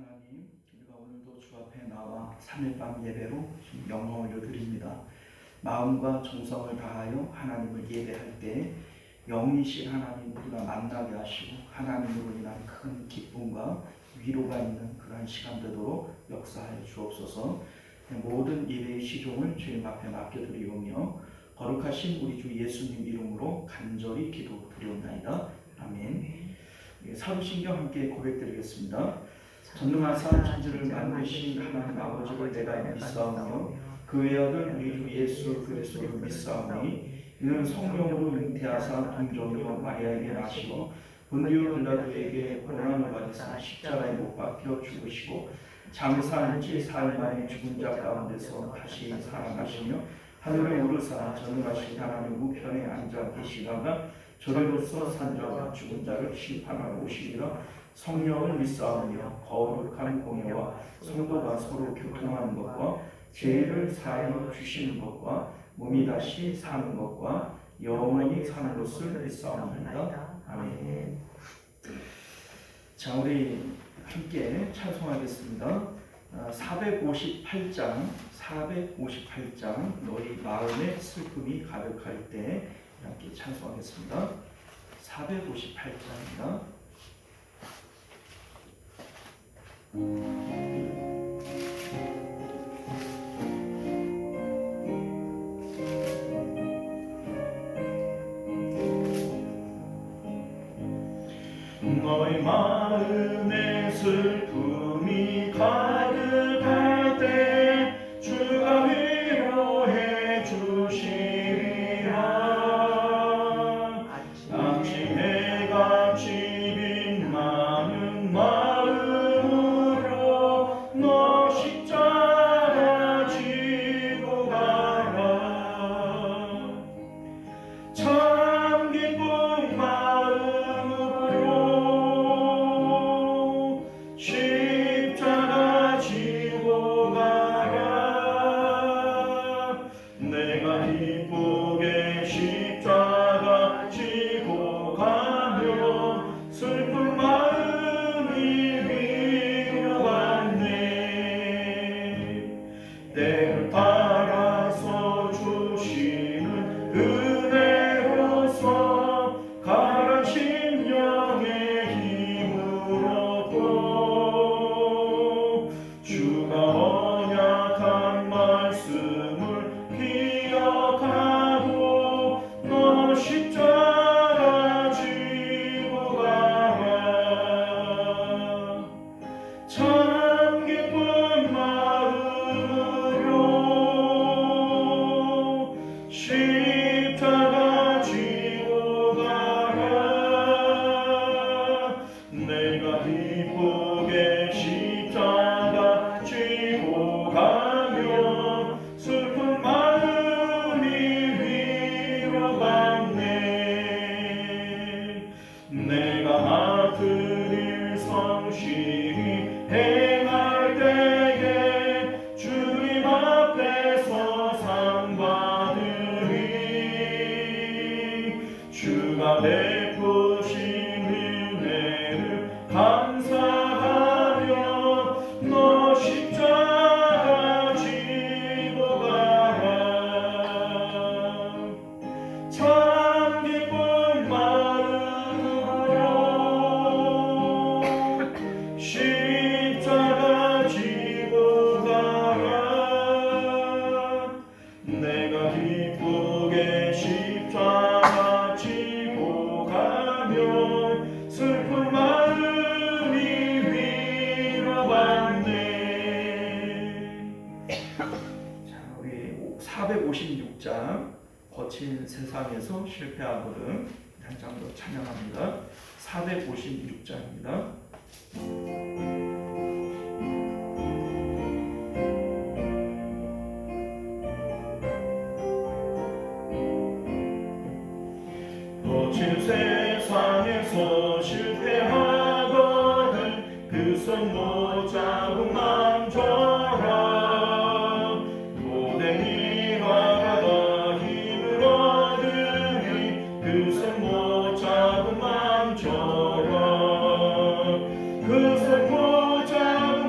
하나님, 우리가 오늘도 주 앞에 나와 3일밤 예배로 영광을 올려드립니다. 마음과 정성을 다하여 하나님을 예배할 때 영이신 하나님 우리가 만나게 하시고 하나님으로 인한 큰 기쁨과 위로가 있는 그러한 시간 되도록 역사하여 주옵소서. 모든 예배의 시종을 주님 앞에 맡겨드리오며 거룩하신 우리 주 예수님 이름으로 간절히 기도드리옵나이다. 아멘. 사도신경 함께 고백드리겠습니다. 전능하사 천지를 만드신 하나님 아버지를 내가 믿사오며 그 외아들 우리 주 예수 그리스도를 믿사오니 이는 성령으로 잉태하사 동정녀 마리아에게 나시고 본디오 빌라도에게 고난을 받으사 십자가에 못 박혀 죽으시고 장사한 지 사흘 만에 죽은 자 가운데서 다시 살아나시며 하늘에 오르사 전능하신 하나님 우편에 앉아 계시다가 저리로서 산자와 죽은 자를 심판하러 오시리라. 성령을 믿사오며 거룩한 공예와 성도가 서로 교통하는 것과 죄를 사하여 주시는 것과 몸이 다시 사는 것과 영원히 사는 것을 믿사옵나이다. 아멘. 자, 우리 함께 찬송하겠습니다. 458장 너희 마음에 슬픔이 가득할 때 함께 찬송하겠습니다. 458장입니다. 너희 마음에 슬픔이 가득할 때 주가 위로해 주시리라. 아침에 같이 빛나는 마음으로 너 십자가 지고 가라. 참 기쁜 마음으로 십자가 지고 가라. 내가 기쁘게 십자가 지고 가며 슬픈 마음이 위로받네. 때를 따라서 주시는 은혜로서 가란 심령의 힘을 얻고 주가 언약한 말씀을 기억하고 너 십자가 지고 가라. 참 기쁜 마음으로 십자가 지고 가라. 내가 기쁘게 십자가 지고 가며 슬픈 마음이 위로받네. 내가 맡은 일 성실히 행할 때에 주님 앞에서 상 받으리. 주가 베푸신 은혜를 감사하며 너 십자가 지고 가라. 참 기쁜 마음으로 십자가 지고 가라. 내가 기쁘게 십자가 지고 가며 슬픈 마음이 위로받네. 자, 우리 456장 거친 세상에서 실패하거든 한 장 더 찬양합니다. 456장입니다. 거친 세상에서 실패하거든 그 손 못 잡고 멈춰라. 고된 일과 가다 힘을 얻으니 그 손 못 잡고 멈춰라. 그 손 못 잡고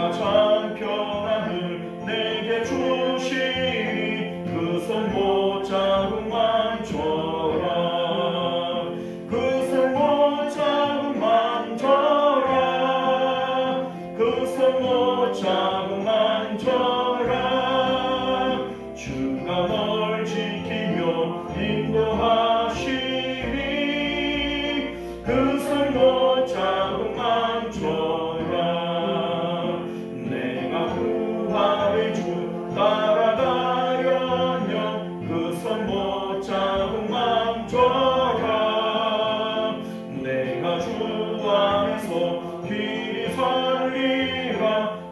주가 참 평안을 내게 주시니 그 손 못잡고 만져라 그 손 못잡고 만져라 그 손 못잡고 만져라 주가 널 지키며 인도하시니 그 손 못잡고 만져라 내가 구하리 주 따라가려면 그 손 못잡고 만져라 내가 주 안에서 길이 살리라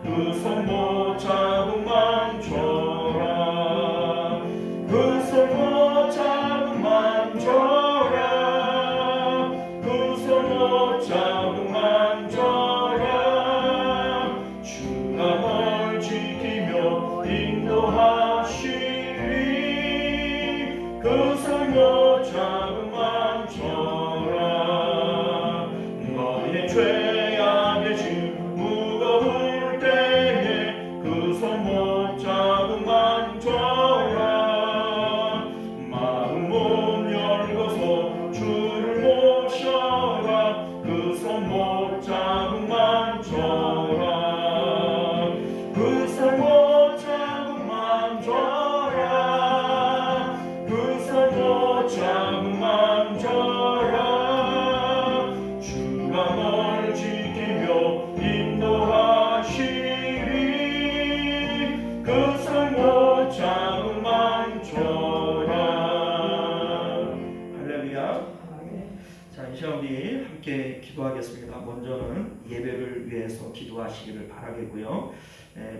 그 손 못잡고 만져라 그 손 못잡고 만져라 그 손 못잡고 만져라 주가 널 지키며 인도하시리 그 손 못잡고 만져라 너의 죄악의 짐 무거울 때에 그 손 못잡고 만져라 마음 문 열고서 주를 모셔라 그 손 못잡고 만져라 그 손 못잡고 만져라 그 손 못잡고 만져라 주가 널 지키며 인도하시리 그 손 못잡고 만져라 할렐루야. 자, 이 시간 우리 함께 기도하겠습니다. 먼저는 예배를 위해서 기도하시기를 바라겠고요.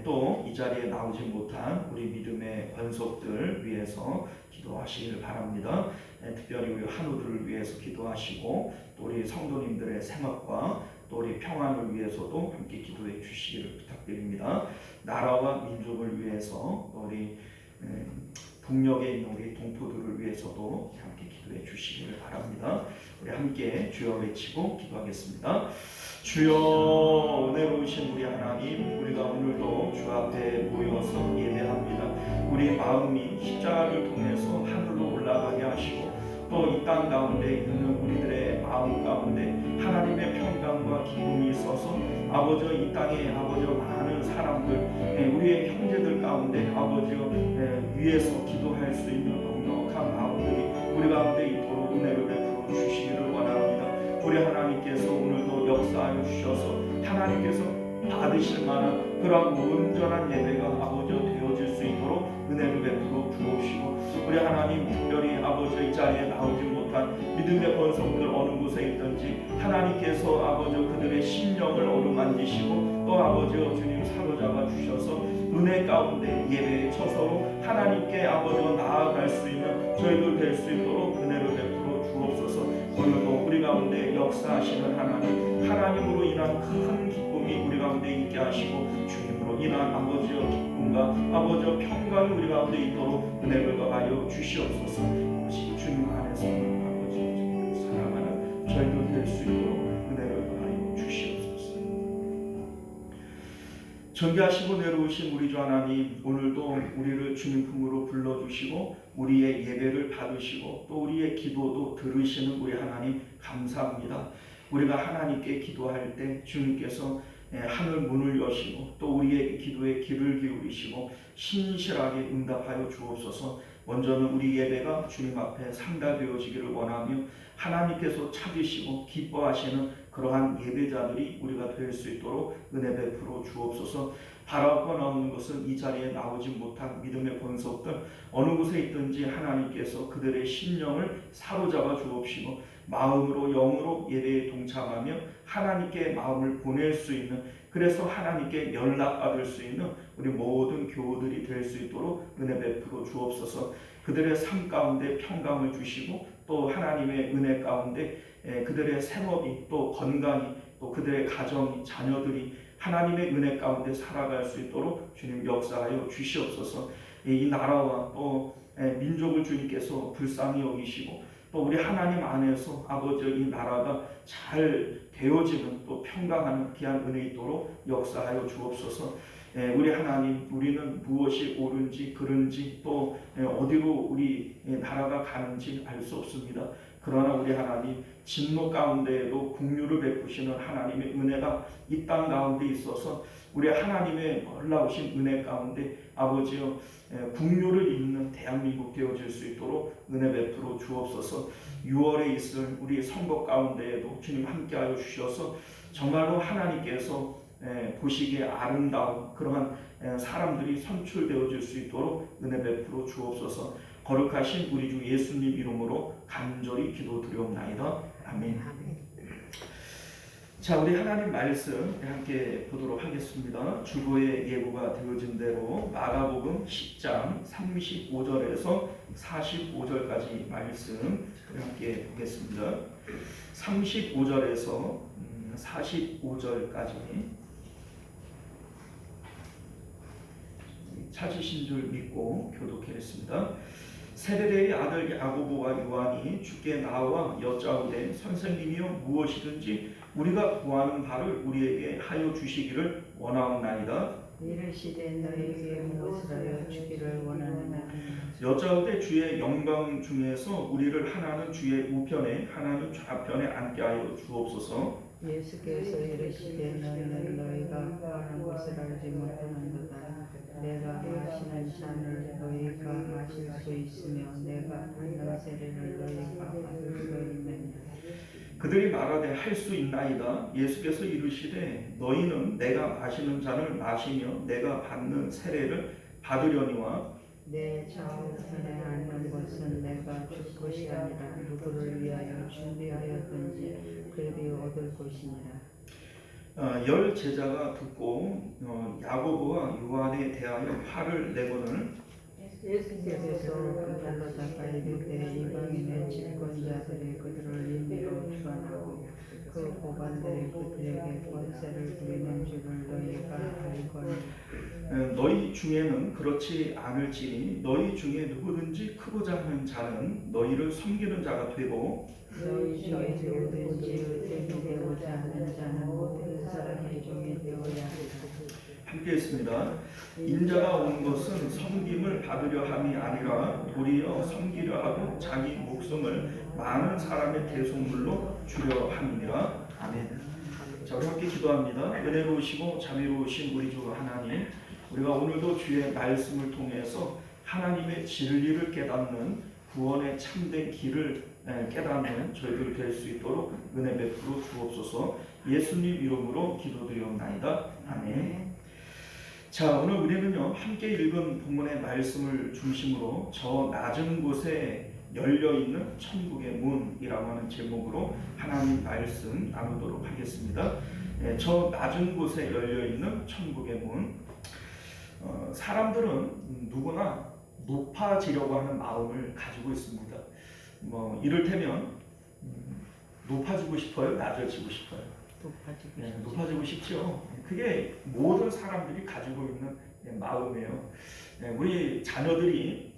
또 이 자리에 나오지 못한 우리 믿음의 권속들 위해서 기도하시기를 바랍니다. 특별히 우리 한우들을 위해서 기도하시고 또 우리 성도님들의 생업과 또 우리 평안을 위해서도 함께 기도해 주시기를 부탁드립니다. 나라와 민족을 위해서 또 우리 북녘에 있는 우리 동포들을 위해서도 함께 기도해 주시기를 바랍니다. 우리 함께 주여 외치고 기도하겠습니다. 주여 은혜로우신 우리 하나님, 우리가 오늘도 주 앞에 모여서 예배합니다. 우리 마음이 십자가를 통해서 하늘로 올라가게 하시고 또 이 땅 가운데 있는 우리들의 마음 가운데 하나님의 평강과 기쁨이 있어서 아버지여 이 땅에 아버지여 많은 사람들 우리의 형제들 가운데 아버지여 위에서 기도할 수 있는 넉넉한 마음들이 우리 가운데 있도록 은혜를 베풀어 주시기를 원합니다. 우리 하나님께서 오늘도 역사하여 주셔서 하나님께서 받으실 만한 그러한 온전한 예배가 아버지여 되어질 수 있도록 은혜를 베풀어 주옵시고 우리 하나님 특별히 아버지 이 자리에 나오지 못한 믿음의 권속들 어느 곳에 있든지 하나님께서 아버지여 그들의 심령을 어루만지시고 또 아버지여 주님 사로잡아 주셔서 은혜 가운데 예배의 처소로 하나님께 아버지여 나아갈 수 있는 저희들 될 수 있도록 은혜를 베풀어 주옵소서. 오늘도 우리 가운데 역사하시는 하나님으로 인한 큰 기쁨이 우리 가운데 있게 하시고 주님으로 인한 아버지여 기쁨과 아버지여 평강이 우리 가운데 있도록 은혜를 더하여 주시옵소서. 주님 안에서 아버지 사랑하는 저희들 될 수 있도록 은혜를 더하여 주시옵소서. 존귀하시고 내려오신 우리 주 하나님, 오늘도 우리를 주님 품으로 불러주시고 우리의 예배를 받으시고 또 우리의 기도도 들으시는 우리 하나님 감사합니다. 우리가 하나님께 기도할 때 주님께서 하늘 문을 여시고 또 우리의 기도에 귀를 기울이시고 신실하게 응답하여 주옵소서. 먼저는 우리 예배가 주님 앞에 상달되어지기를 원하며 하나님께서 찾으시고 기뻐하시는 그러한 예배자들이 우리가 될 수 있도록 은혜 베풀어 주옵소서. 바라고 나오는 것은 이 자리에 나오지 못한 믿음의 권속들 어느 곳에 있든지 하나님께서 그들의 심령을 사로잡아 주옵시고 마음으로 영으로 예배에 동참하며 하나님께 마음을 보낼 수 있는, 그래서 하나님께 연락받을 수 있는 우리 모든 교우들이 될 수 있도록 은혜 베풀어 주옵소서. 그들의 삶 가운데 평강을 주시고 또 하나님의 은혜 가운데 그들의 생업이 또 건강이 또 그들의 가정이 자녀들이 하나님의 은혜 가운데 살아갈 수 있도록 주님 역사하여 주시옵소서. 이 나라와 또 민족을 주님께서 불쌍히 여기시고 또 우리 하나님 안에서 아버지의 이 나라가 잘 되어지는 또 평강하는 귀한 은혜 있도록 역사하여 주옵소서. 우리 하나님, 우리는 무엇이 옳은지 그른지 또 어디로 우리 나라가 가는지 알 수 없습니다. 그러나 우리 하나님, 진노 가운데에도 긍휼을 베푸시는 하나님의 은혜가 이 땅 가운데 있어서 우리 하나님의 놀라우신 은혜 가운데 아버지여 긍휼을 입는 대한민국 되어질 수 있도록 은혜 베풀어 주옵소서. 6월에 있을 우리 선거 가운데에도 주님 함께하여 주셔서 정말로 하나님께서 보시기에 아름다운 그러한 사람들이 선출되어질 수 있도록 은혜 베풀어 주옵소서. 거룩하신 우리 주 예수님 이름으로 간절히 기도드리옵나이다. 아멘. 자, 우리 하나님 말씀 함께 보도록 하겠습니다. 주보의 예고가 되어진 대로 마가복음 10장 35절에서 45절까지 말씀 함께 보겠습니다. 35절에서 45절까지 찾으신 줄 믿고 교독하겠습니다. 세베대의 아들 야고보와 요한이 주께 나와 여짜오되 선생님이여 무엇이든지 우리가 구하는 바를 우리에게 하여 주시기를 원하옵나이다. 이르시되 너에게 무엇을 하여 주기를 원하느냐. 여짜오되 주의 영광 중에서 우리를 하나는 주의 우편에 하나는 좌편에 앉게 하여 주옵소서. 예수께서 이르시되 너희는 너희가 구하는 것을 알지 못하는도다. 내가 마시는 잔을 너희가 마실 수 있으며 내가 받는 세례를 너희가 받을 수 있느니라. 그들이 말하되 할 수 있나이다. 예수께서 이르시되 너희는 내가 마시는 잔을 마시며 내가 받는 세례를 받으려니와 내 좌우편에 앉는 것은 내가 줄 것이 아니라 누구를 위하여 준비하였든지 그들이 얻을 것이니라. 열 제자가 듣고 야고보와 요한에 대하여 화를 내고는 예수께서 그들로다가 이르되 이방인의 집권자들이 그들을 임의로 주관하고 그 고관들이 그들에게 권세를 부리는 줄을 너희가 알거니와. 너희 중에는 그렇지 않을지니 너희 중에 누구든지 크고자 하는 자는 너희를 섬기는 자가 되고 너희 중에 누구든지 의인이 되고자 하는 자는 모든 사람의 종이 되어야 하리라. 함께 했습니다. 인자가 온 것은 섬김을 받으려 함이 아니라 도리어 섬기려 하고 자기 목숨을 많은 사람의 대속물로 주려 함이니라. 아멘. 자, 우리 함께 기도합니다. 은혜로우시고 자비로우신 우리 주 하나님, 우리가 오늘도 주의 말씀을 통해서 하나님의 진리를 깨닫는 구원의 참된 길을 깨닫는 저희들 될 수 있도록 은혜 베풀어 주옵소서. 예수님 이름으로 기도드리옵나이다. 아멘. 자, 오늘 우리는요 함께 읽은 본문의 말씀을 중심으로 저 낮은 곳에 열려있는 천국의 문이라고 하는 제목으로 하나님 말씀 나누도록 하겠습니다. 저 낮은 곳에 열려있는 천국의 문. 사람들은 누구나 높아지려고 하는 마음을 가지고 있습니다. 이를테면 높아지고 싶어요? 낮아지고 싶어요? 높아지고 싶죠. 그게 모든 사람들이 가지고 있는 마음이에요. 우리 자녀들이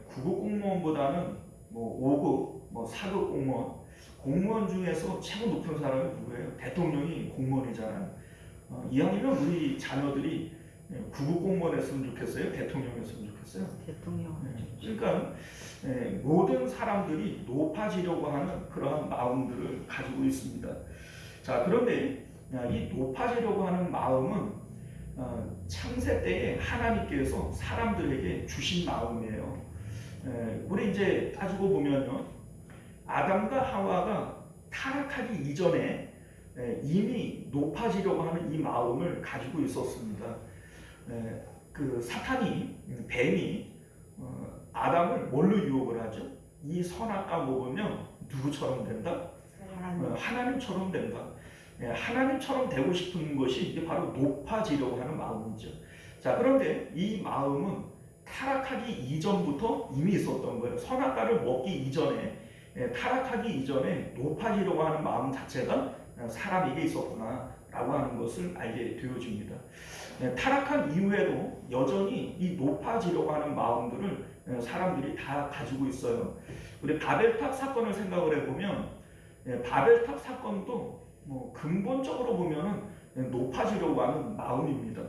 9급 공무원보다는 5급, 4급 공무원 중에서 최고 높은 사람이 누구예요? 대통령이 공무원이잖아요. 이왕이면 우리 자녀들이 9급 공무원 했으면 좋겠어요? 대통령 했으면 좋겠어요? 대통령. 그러니까 모든 사람들이 높아지려고 하는 그러한 마음들을 가지고 있습니다. 자, 그런데 이 높아지려고 하는 마음은 창세 때에 하나님께서 사람들에게 주신 마음이에요. 우리 이제 따지고 보면요, 아담과 하와가 타락하기 이전에 이미 높아지려고 하는 이 마음을 가지고 있었습니다. 그 사탄이, 뱀이 아담을 뭘로 유혹을 하죠? 이 선악과 먹으면 누구처럼 된다? 하나님처럼 된다. 하나님처럼 되고 싶은 것이 이제 바로 높아지려고 하는 마음이죠. 자, 그런데 이 마음은 타락하기 이전부터 이미 있었던 거예요. 선악과를 먹기 이전에, 타락하기 이전에 높아지려고 하는 마음 자체가 사람에게 있었구나 라고 하는 것을 알게 되어집니다. 타락한 이후에도 여전히 이 높아지려고 하는 마음들을 사람들이 다 가지고 있어요. 우리 바벨탑 사건을 생각을 해보면 바벨탑 사건도 뭐 근본적으로 보면은 높아지려고 하는 마음입니다.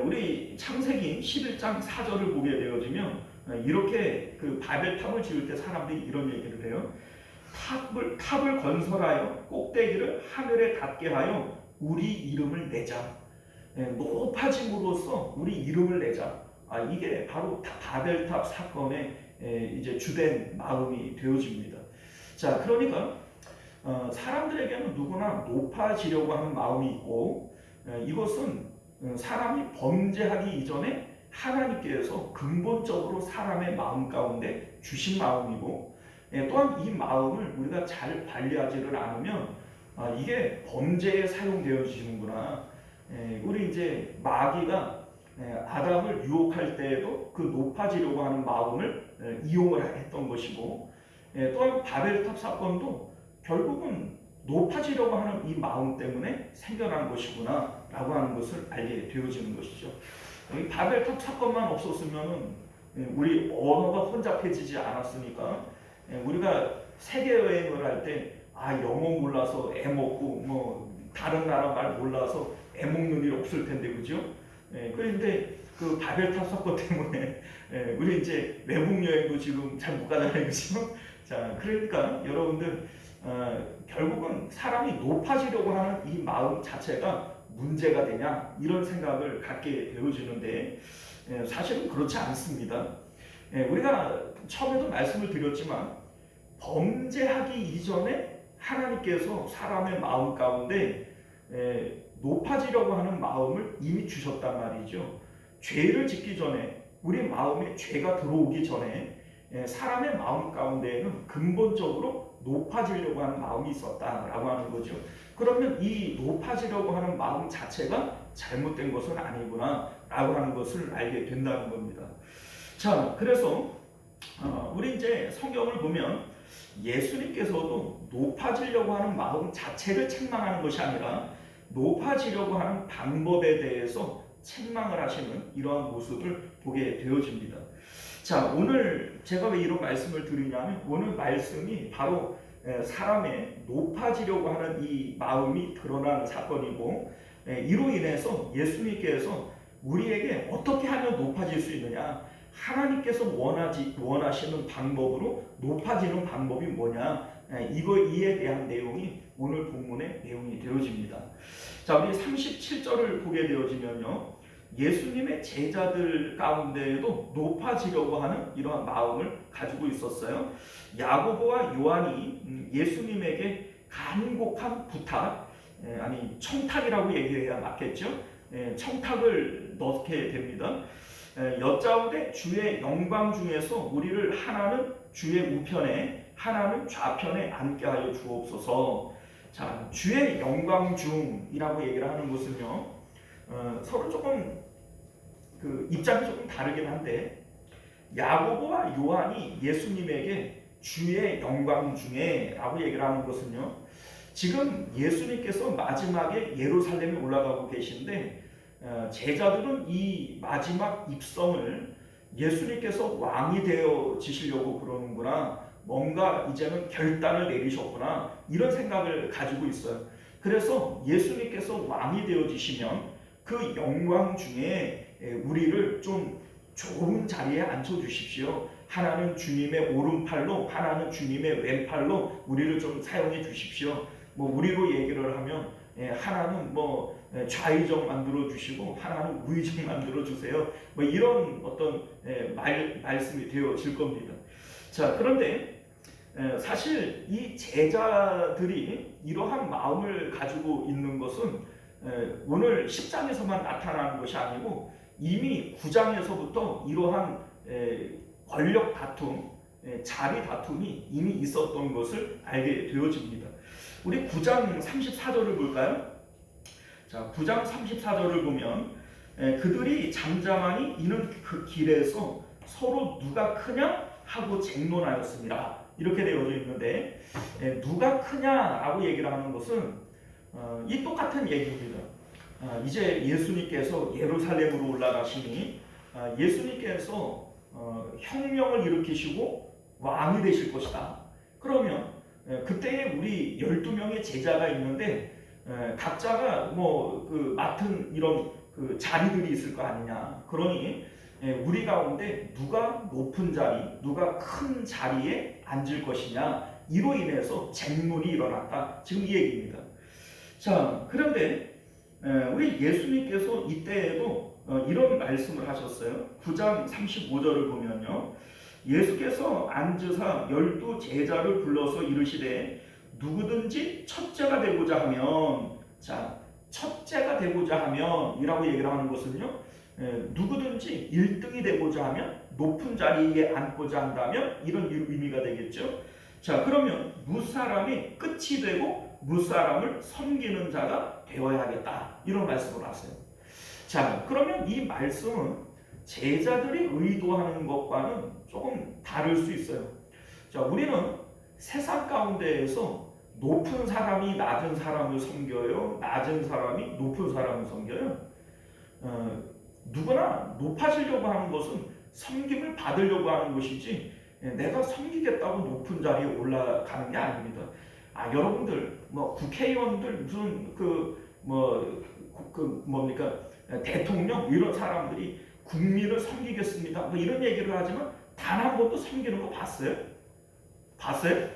우리 창세기 11장 4절을 보게 되어지면 이렇게 그 바벨탑을 지을 때 사람들이 이런 얘기를 해요. 탑을 건설하여 꼭대기를 하늘에 닿게 하여 우리 이름을 내자. 높아짐으로써 우리 이름을 내자. 이게 바로 바벨탑 사건의 이제 주된 마음이 되어집니다. 자, 그러니까 사람들에게는 누구나 높아지려고 하는 마음이 있고 이것은 사람이 범죄하기 이전에 하나님께서 근본적으로 사람의 마음 가운데 주신 마음이고 또한 이 마음을 우리가 잘 관리하지를 않으면 이게 범죄에 사용되어지는구나. 우리 이제 마귀가 아담을 유혹할 때에도 그 높아지려고 하는 마음을 이용을 했던 것이고 또한 바벨탑 사건도 결국은 높아지려고 하는 이 마음 때문에 생겨난 것이구나 라고 하는 것을 알게 되어지는 것이죠. 이 바벨탑 사건만 없었으면 우리 언어가 혼잡해지지 않았으니까 우리가 세계 여행을 할 때 영어 몰라서 애 먹고 뭐 다른 나라 말 몰라서 애 먹는 일 없을 텐데 그죠? 그런데 그 바벨탑 사건 때문에 우리 이제 외국 여행도 지금 잘 못 가잖아요, 그죠? 자, 그러니까 여러분들 결국은 사람이 높아지려고 하는 이 마음 자체가 문제가 되냐 이런 생각을 갖게 되어지는데 사실은 그렇지 않습니다. 우리가 처음에도 말씀을 드렸지만 범죄하기 이전에 하나님께서 사람의 마음 가운데 높아지려고 하는 마음을 이미 주셨단 말이죠. 죄를 짓기 전에 우리 마음에 죄가 들어오기 전에 사람의 마음 가운데에는 근본적으로 높아지려고 하는 마음이 있었다라고 하는 거죠. 그러면 이 높아지려고 하는 마음 자체가 잘못된 것은 아니구나 라고 하는 것을 알게 된다는 겁니다. 자, 그래서 우리 이제 성경을 보면 예수님께서도 높아지려고 하는 마음 자체를 책망하는 것이 아니라 높아지려고 하는 방법에 대해서 책망을 하시는 이러한 모습을 보게 되어집니다. 자, 오늘 제가 왜 이런 말씀을 드리냐면 오늘 말씀이 바로 사람의 높아지려고 하는 이 마음이 드러나는 사건이고 이로 인해서 예수님께서 우리에게 어떻게 하면 높아질 수 있느냐, 하나님께서 원하시는 방법으로 높아지는 방법이 뭐냐, 이에 대한 내용이 오늘 본문의 내용이 되어집니다. 자, 우리 37절을 보게 되어지면요, 예수님의 제자들 가운데에도 높아지려고 하는 이러한 마음을 가지고 있었어요. 야고보와 요한이 예수님에게 간곡한 부탁, 청탁이라고 얘기해야 맞겠죠? 청탁을 넣게 됩니다. 여짜오되 주의 영광 중에서 우리를 하나는 주의 우편에 하나는 좌편에 앉게 하여 주옵소서. 자, 주의 영광 중이라고 얘기를 하는 것은요, 서로 조금 입장이 조금 다르긴 한데 야고보와 요한이 예수님에게 주의 영광 중에 라고 얘기를 하는 것은요, 지금 예수님께서 마지막에 예루살렘에 올라가고 계신데 제자들은 이 마지막 입성을 예수님께서 왕이 되어지시려고 그러는구나, 뭔가 이제는 결단을 내리셨구나 이런 생각을 가지고 있어요. 그래서 예수님께서 왕이 되어지시면 그 영광 중에 우리를 좀 좋은 자리에 앉혀주십시오. 하나는 주님의 오른팔로 하나는 주님의 왼팔로 우리를 좀 사용해 주십시오. 뭐 우리로 얘기를 하면 하나는 뭐 좌의정 만들어 주시고 하나는 우의정 만들어 주세요. 뭐 이런 어떤 말씀이 되어질 겁니다. 자, 그런데 사실 이 제자들이 이러한 마음을 가지고 있는 것은 오늘 10장에서만 나타나는 것이 아니고 이미 9장에서부터 이러한 권력 다툼, 자리 다툼이 이미 있었던 것을 알게 되어집니다. 우리 9장 34절을 볼까요? 자, 9장 34절을 보면 그들이 잠잠하니 이는 그 길에서 서로 누가 크냐 하고 쟁론하였습니다. 이렇게 되어져 있는데 누가 크냐라고 얘기를 하는 것은 이 똑같은 얘기입니다. 이제 예수님께서 예루살렘으로 올라가시니 예수님께서 혁명을 일으키시고 왕이 되실 것이다. 그러면 그때에 우리 12명의 제자가 있는데 각자가 그 맡은 이런 그 자리들이 있을 거 아니냐. 그러니 우리 가운데 누가 높은 자리, 누가 큰 자리에 앉을 것이냐, 이로 인해서 쟁론이 일어났다. 지금 이 얘기입니다. 자, 그런데 우리 예수님께서 이때에도 이런 말씀을 하셨어요. 9장 35절을 보면요, 예수께서 앉으사 12 제자를 불러서 이르시되 누구든지 첫째가 되고자 하면, 자, 첫째가 되고자 하면 이라고 얘기를 하는 것은요, 누구든지 1등이 되고자 하면, 높은 자리에 앉고자 한다면 이런 의미가 되겠죠. 자, 그러면 무사람이 끝이 되고 무사람을 섬기는 자가 되어야 하겠다, 이런 말씀을 하세요. 자, 그러면 이 말씀은 제자들이 의도하는 것과는 조금 다를 수 있어요. 자, 우리는 세상 가운데에서 높은 사람이 낮은 사람을 섬겨요, 낮은 사람이 높은 사람을 섬겨요. 누구나 높아지려고 하는 것은 섬김을 받으려고 하는 것이지 내가 섬기겠다고 높은 자리에 올라가는 게 아닙니다. 여러분들 국회의원들 무슨 뭡니까 대통령 이런 사람들이 국민을 섬기겠습니다 이런 얘기를 하지만 단 한 번도 섬기는 거 봤어요? 봤어요?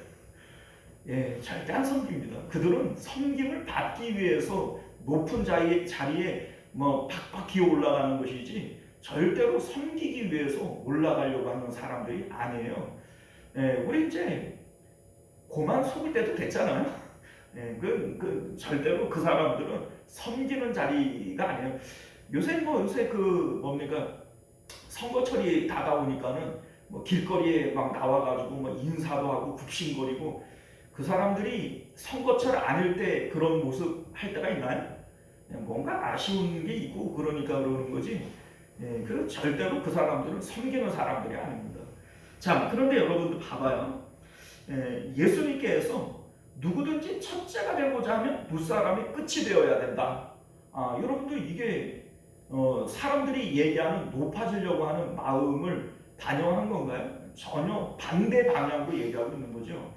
예, 절대 안 섬깁니다. 그들은 섬김을 받기 위해서 높은 자리에 팍팍 기어 올라가는 것이지 절대로 섬기기 위해서 올라가려고 하는 사람들이 아니에요. 우리 이제 고만 속을 때도 됐잖아요. 절대로 그 사람들은 섬기는 자리가 아니에요. 요새 선거철이 다가오니까는 길거리에 막 나와가지고 인사도 하고 굽신거리고, 그 사람들이 선거철 아닐 때 그런 모습 할 때가 있나요? 뭔가 아쉬운 게 있고 그러니까 그러는 거지. 그리고 절대로 그 사람들은 섬기는 사람들이 아닙니다. 자, 그런데 여러분들 봐봐요. 예수님께서 누구든지 첫째가 되고자 하면 무사람이 끝이 되어야 된다. 여러분들 이게 사람들이 얘기하는 높아지려고 하는 마음을 반영한 건가요? 전혀 반대 방향으로 얘기하고 있는 거죠.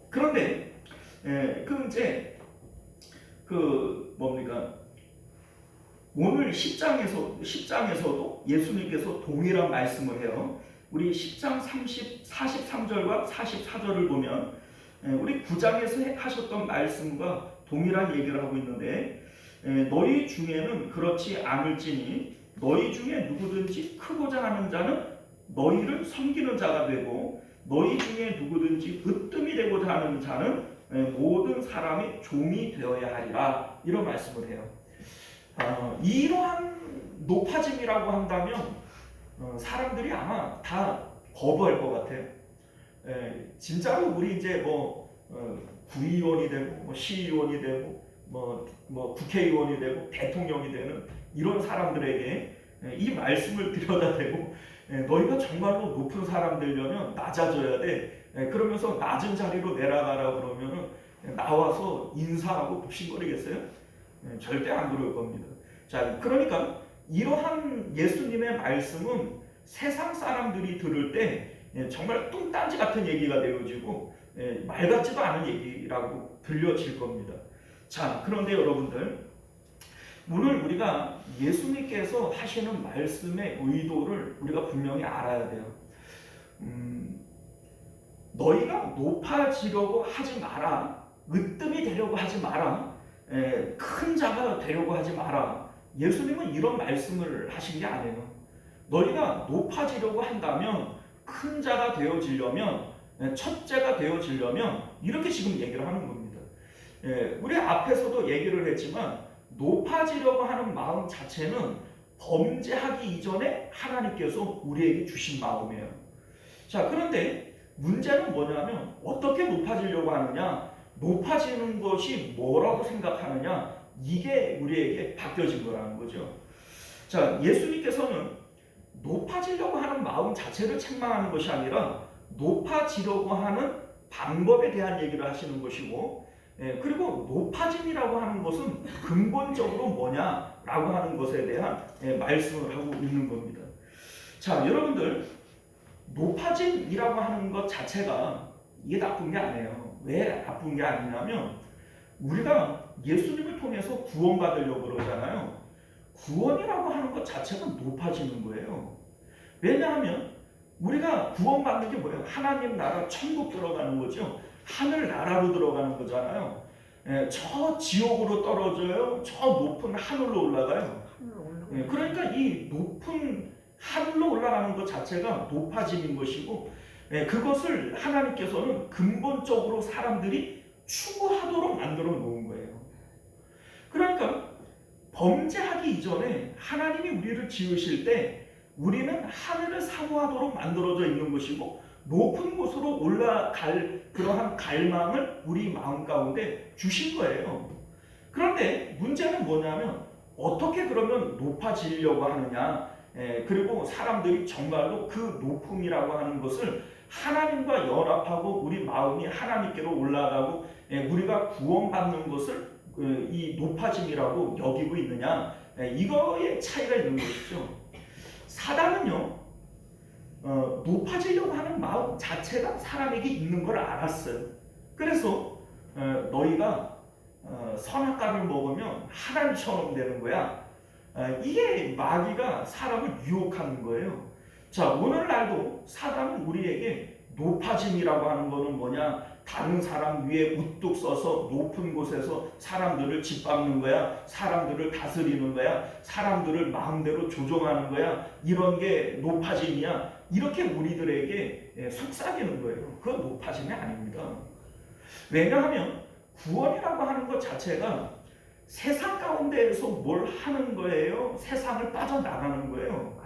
그런데 오늘 10장에서도 예수님께서 동일한 말씀을 해요. 우리 10장 43절과 44절을 보면 우리 9장에서 하셨던 말씀과 동일한 얘기를 하고 있는데, 너희 중에는 그렇지 않을지니 너희 중에 누구든지 크고자 하는 자는 너희를 섬기는 자가 되고, 너희 중에 누구든지 으뜸이 되고자 하는 자는 모든 사람이 종이 되어야 하리라, 이런 말씀을 해요. 이러한 높아짐이라고 한다면 사람들이 아마 다 거부할 것 같아요. 진짜로 우리 이제 구의원이 되고 시의원이 되고 국회의원이 되고 대통령이 되는 이런 사람들에게 이 말씀을 들여다대고, 너희가 정말로 높은 사람 되려면 낮아져야 돼. 그러면서 낮은 자리로 내려가라 그러면은 나와서 인사하고 굽신거리겠어요? 절대 안 그럴 겁니다. 자, 그러니까 이러한 예수님의 말씀은 세상 사람들이 들을 때 정말 뚱딴지 같은 얘기가 되어지고 말 같지도 않은 얘기라고 들려질 겁니다. 자, 그런데 여러분들, 오늘 우리가 예수님께서 하시는 말씀의 의도를 우리가 분명히 알아야 돼요. 너희가 높아지려고 하지 마라, 으뜸이 되려고 하지 마라, 큰 자가 되려고 하지 마라. 예수님은 이런 말씀을 하신 게 아니에요. 너희가 높아지려고 한다면, 큰 자가 되어지려면, 첫째가 되어지려면 이렇게 지금 얘기를 하는 겁니다. 우리 앞에서도 얘기를 했지만 높아지려고 하는 마음 자체는 범죄하기 이전에 하나님께서 우리에게 주신 마음이에요. 자, 그런데 문제는 뭐냐면 어떻게 높아지려고 하느냐, 높아지는 것이 뭐라고 생각하느냐, 이게 우리에게 바뀌어진 거라는 거죠. 자, 예수님께서는 높아지려고 하는 마음 자체를 책망하는 것이 아니라 높아지려고 하는 방법에 대한 얘기를 하시는 것이고, 그리고 높아짐이라고 하는 것은 근본적으로 뭐냐라고 하는 것에 대한 말씀을 하고 있는 겁니다. 자, 여러분들, 높아짐이라고 하는 것 자체가 이게 나쁜 게 아니에요. 왜 나쁜 게 아니냐면 우리가 예수님을 통해서 구원받으려고 그러잖아요. 구원이라고 하는 것 자체가 높아지는 거예요. 왜냐하면 우리가 구원받는 게 뭐예요? 하나님 나라 천국 들어가는 거죠. 하늘 나라로 들어가는 거잖아요. 저 지옥으로 떨어져요. 저 높은 하늘로 올라가요. 그러니까 이 높은 하늘로 올라가는 것 자체가 높아지는 것이고, 그것을 하나님께서는 근본적으로 사람들이 추구하도록 만들어 놓은 거예요. 그러니까 범죄하기 이전에 하나님이 우리를 지으실 때 우리는 하늘을 사모하도록 만들어져 있는 것이고, 높은 곳으로 올라갈 그러한 갈망을 우리 마음 가운데 주신 거예요. 그런데 문제는 뭐냐면 어떻게 그러면 높아지려고 하느냐, 그리고 사람들이 정말로 그 높음이라고 하는 것을 하나님과 연합하고 우리 마음이 하나님께로 올라가고 우리가 구원받는 것을 이 높아짐이라고 여기고 있느냐, 이거에 차이가 있는 것이죠. 사단은요, 높아지려고 하는 마음 자체가 사람에게 있는 걸 알았어요. 그래서 너희가 선악과를 먹으면 하나님처럼 되는 거야. 이게 마귀가 사람을 유혹하는 거예요. 자, 오늘날도 사단은 우리에게 높아짐이라고 하는 거는 뭐냐? 다른 사람 위에 우뚝 서서 높은 곳에서 사람들을 짓밟는 거야. 사람들을 다스리는 거야. 사람들을 마음대로 조종하는 거야. 이런 게 높아짐이야. 이렇게 우리들에게 속삭이는 거예요. 그건 높아짐이 아닙니다. 왜냐하면 구원이라고 하는 것 자체가 세상 가운데에서 뭘 하는 거예요? 세상을 빠져나가는 거예요.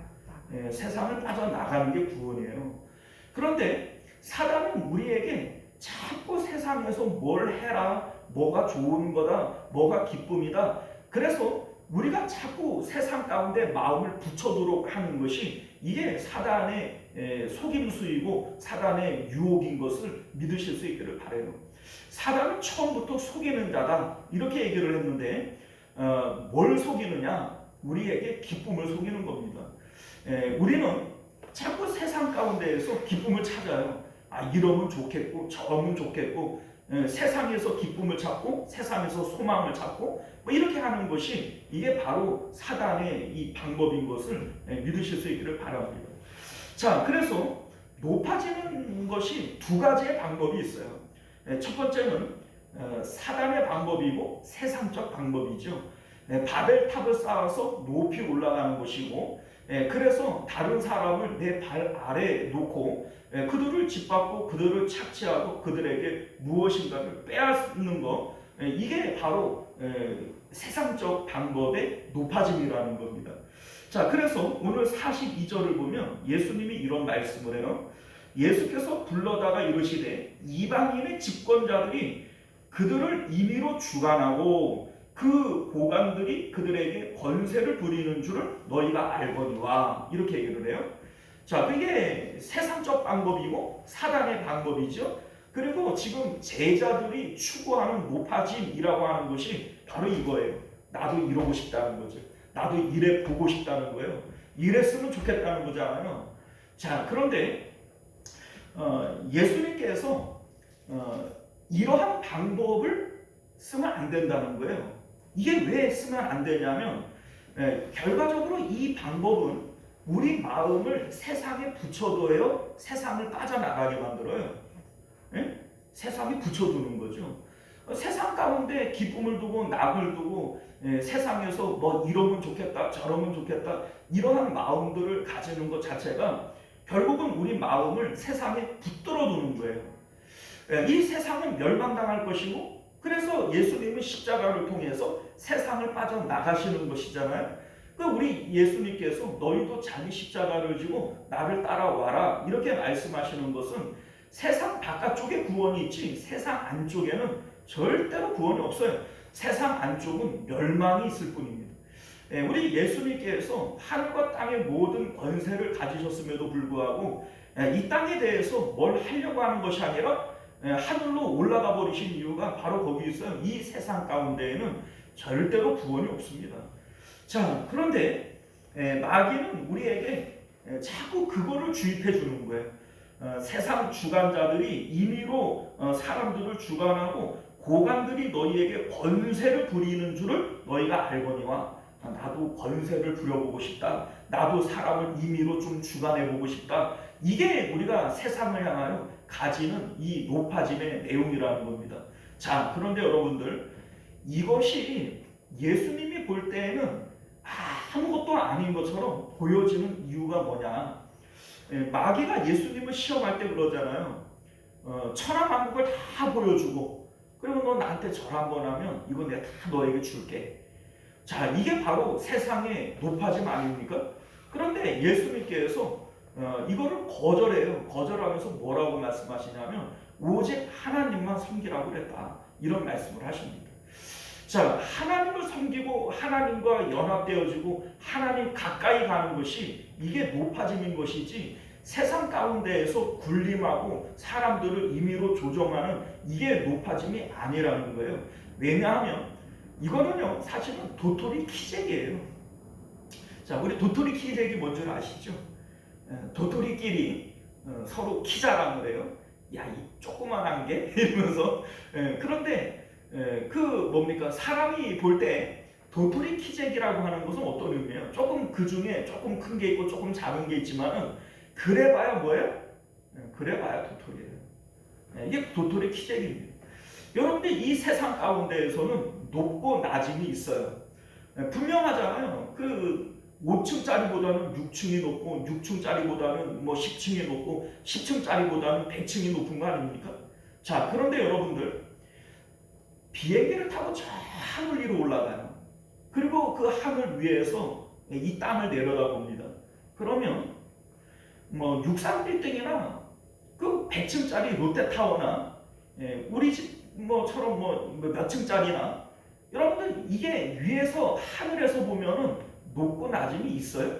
세상을 빠져나가는 게 구원이에요. 그런데 사단은 우리에게 자꾸 세상에서 뭘 해라, 뭐가 좋은 거다, 뭐가 기쁨이다. 그래서 우리가 자꾸 세상 가운데 마음을 붙여두도록 하는 것이 이게 사단의 속임수이고 사단의 유혹인 것을 믿으실 수 있기를 바라요. 사단은 처음부터 속이는 자다 이렇게 얘기를 했는데 뭘 속이느냐? 우리에게 기쁨을 속이는 겁니다. 우리는 자꾸 세상 가운데에서 기쁨을 찾아요. 이러면 좋겠고 저러면 좋겠고 세상에서 기쁨을 찾고 세상에서 소망을 찾고 뭐 이렇게 하는 것이 이게 바로 사단의 이 방법인 것을 믿으실 수 있기를 바랍니다. 자, 그래서 높아지는 것이 두 가지의 방법이 있어요. 첫 번째는 사단의 방법이고 세상적 방법이죠. 바벨탑을 쌓아서 높이 올라가는 것이고, 그래서 다른 사람을 내 발 아래에 놓고 그들을 짓밟고 그들을 착취하고 그들에게 무엇인가를 빼앗는 것, 이게 바로 세상적 방법의 높아짐이라는 겁니다. 자, 그래서 오늘 42절을 보면 예수님이 이런 말씀을 해요. 예수께서 불러다가 이르시되 이방인의 집권자들이 그들을 임의로 주관하고 그 고관들이 그들에게 권세를 부리는 줄을 너희가 알거니와 이렇게 얘기를 해요. 자, 그게 세상적 방법이고 사단의 방법이죠. 그리고 지금 제자들이 추구하는 높아짐이라고 하는 것이 바로 이거예요. 나도 이러고 싶다는 거죠. 나도 이래 보고 싶다는 거예요. 이랬으면 좋겠다는 거잖아요. 자, 그런데 예수님께서 이러한 방법을 쓰면 안 된다는 거예요. 이게 왜 쓰면 안 되냐면 결과적으로 이 방법은 우리 마음을 세상에 붙여둬요. 세상을 빠져나가게 만들어요. 세상에 붙여두는 거죠. 세상 가운데 기쁨을 두고 낙을 두고 세상에서 뭐 이러면 좋겠다 저러면 좋겠다 이러한 마음들을 가지는 것 자체가 결국은 우리 마음을 세상에 붙들어 두는 거예요. 이 세상은 멸망당할 것이고, 그래서 예수님은 십자가를 통해서 세상을 빠져나가시는 것이잖아요. 우리 예수님께서 너희도 자기 십자가를 지고 나를 따라와라 이렇게 말씀하시는 것은 세상 바깥쪽에 구원이 있지 세상 안쪽에는 절대로 구원이 없어요. 세상 안쪽은 멸망이 있을 뿐입니다. 우리 예수님께서 하늘과 땅의 모든 권세를 가지셨음에도 불구하고 이 땅에 대해서 뭘 하려고 하는 것이 아니라 하늘로 올라가 버리신 이유가 바로 거기 있어요. 이 세상 가운데에는 절대로 구원이 없습니다. 자, 그런데 마귀는 우리에게 자꾸 그거를 주입해 주는 거예요. 세상 주관자들이 임의로 사람들을 주관하고 고관들이 너희에게 권세를 부리는 줄을 너희가 알거니와 나도 권세를 부려보고 싶다. 나도 사람을 임의로 좀 주관해보고 싶다. 이게 우리가 세상을 향하여 가지는 이 높아짐의 내용이라는 겁니다. 자, 그런데 여러분들, 이것이 예수님이 볼 때에는 아무것도 아닌 것처럼 보여지는 이유가 뭐냐? 마귀가 예수님을 시험할 때 그러잖아요. 천하만국을 다 보여주고, 그리고 너 나한테 절 한 번 하면 이거 내가 다 너에게 줄게. 자, 이게 바로 세상의 높아짐 아닙니까? 그런데 예수님께서 이거를 거절해요. 거절하면서 뭐라고 말씀하시냐면 오직 하나님만 섬기라고 그랬다. 이런 말씀을 하십니다. 자, 하나님을 섬기고 하나님과 연합되어지고 하나님 가까이 가는 것이 이게 높아짐인 것이지, 세상 가운데에서 군림하고 사람들을 임의로 조정하는 이게 높아짐이 아니라는 거예요. 왜냐하면 이거는요, 사실은 도토리 키재기예요. 자, 우리 도토리 키재기 뭔 줄 아시죠? 도토리끼리 서로 키 자랑을 해요. 야, 이 조그만한 게 이러면서. 그런데 그 뭡니까? 사람이 볼 때 도토리 키재기라고 하는 것은 어떤 의미예요? 조금 그 중에 조금 큰 게 있고 조금 작은 게 있지만은 그래봐야 뭐예요? 그래봐야 도토리예요. 이게 도토리 키재기입니다. 여러분들, 이 세상 가운데에서는 높고 낮음이 있어요. 분명하잖아요. 그 5층짜리보다는 6층이 높고 6층짜리보다는 뭐 10층이 높고 10층짜리보다는 100층이 높은 거 아닙니까? 자, 그런데 여러분들, 비행기를 타고 저 하늘 위로 올라가요. 그리고 그 하늘 위에서 이 땅을 내려다봅니다. 그러면 뭐 63빌딩이나 그 100층짜리 롯데타워나 우리 집 뭐처럼 뭐 몇 층짜리나, 여러분들 이게 위에서 하늘에서 보면은 높고 낮음이 있어요?